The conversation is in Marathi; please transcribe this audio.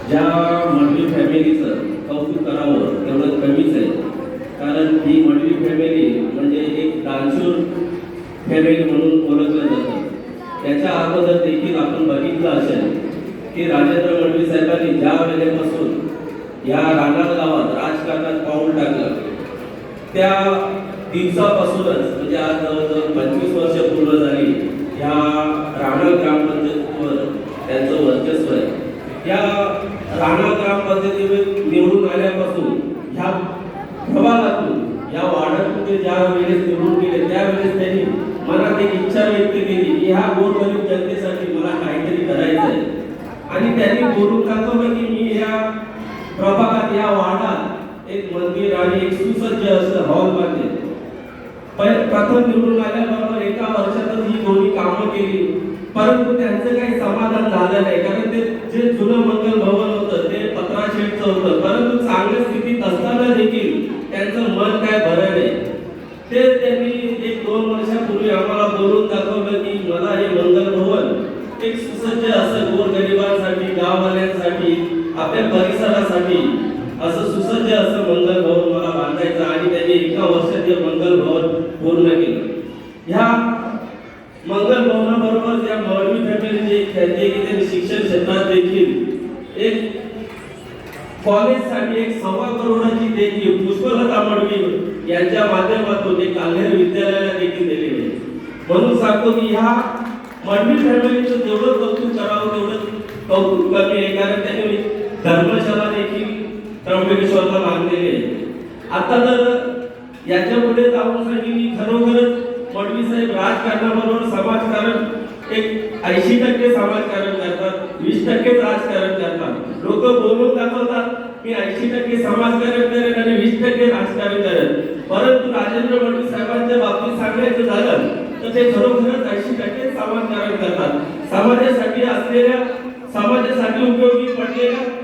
ज्या मडवी फॅमिलीचं कौतुक करावं तेवढं कमीच आहे. कारण ही मडवी फॅमिली म्हणजे एक दानशूर फॅमिली म्हणून ओळखलं जातं. त्याच्या अगोदर देखील आपण बघितलं असेल की राजेंद्र मडवी साहेबांनी ज्या वेळेपासून या रानाळ गावात राजकारणात पाऊल टाकलं त्या दिवसापासूनच म्हणजे आज जवळजवळ 25 वर्ष पूर्ण झाली या रानाळ ग्रामपंचायतीवर त्यांचं वर्चस्व आहे. या रानाळ ग्रामपंचायतीवर निवडून आल्यापासून ह्या प्रभागातून या वार्डातून ते ज्या वेळेस निवडून गेले त्यावेळेस त्यांनी मनात एक इच्छा व्यक्त केली की ह्या गोरगरीब जनतेसाठी मला काहीतरी करायचं आहे. आणि त्यांनी बोलून दाखवलं की मी या प्रभागात या वार्डात एक मंदिर आणि एक सुसज्ज असं हॉल बांधले. प्रथम निवडून आल्याबरोबर एका वर्षातच ही दोन्ही कामं केली. परंतु त्यांचं काही समाधान झालं नाही. कारण ते जे जुनं मंगल भवन होतं ते 15 शेडचं होतं. परंतु चांगल्या स्थितीत असताना देखील त्यांचं मन काय भरलं नाही. ते त्यांनी 1-2 वर्षापूर्वी आम्हाला बोलून दाखवलं की मला हे मंगल भवन एक सुसज्ज असं गोरगरिबांसाठी, गाववाल्यांसाठी, आपल्या परिसरासाठी असं सुसज्ज असं मंगल भवन मला बांधायचं आणि त्यांनी एका वर्षात हे मंगल भवन पूर्ण केलं. ह्या मंगल भवनाबरोबर या मडवी फॅमिलीने त्यांचे की त्यांनी शिक्षण क्षेत्रात देखील एक कॉलेजसाठी 1.25 करोडाची देणगी पुष्पलता मडवी यांच्या माध्यमातून एक काल्हेर विद्यालयाला देखील दिलेली आहे. म्हणून सांगतो की ह्या मडवी फॅमिलीचं जेवढं कौतुक करावं तेवढं कौतुक कमी आहे. कारण त्यांनी धर्मशाला देखील त्र्यंबकेश्वरला बांधलेली आहे. आता तर याच्या पुढे जाऊन सांगितली खरोखरच मडवी साहेब राजकारणाबरोबर समाजकारण एक 80% समाजकारण करतात, 20% राजकारण करतात. लोक बोलून दाखवतात मी 80% समाजकारण करेन आणि 20% राजकारण करेन. परंतु राजेंद्र मडवी साहेबांच्या बाबतीत सांगायचं झालं तर ते खरोखरच 80% समाजकारण करतात. समाजासाठी असलेल्या समाजासाठी उपयोगी पडलेल्या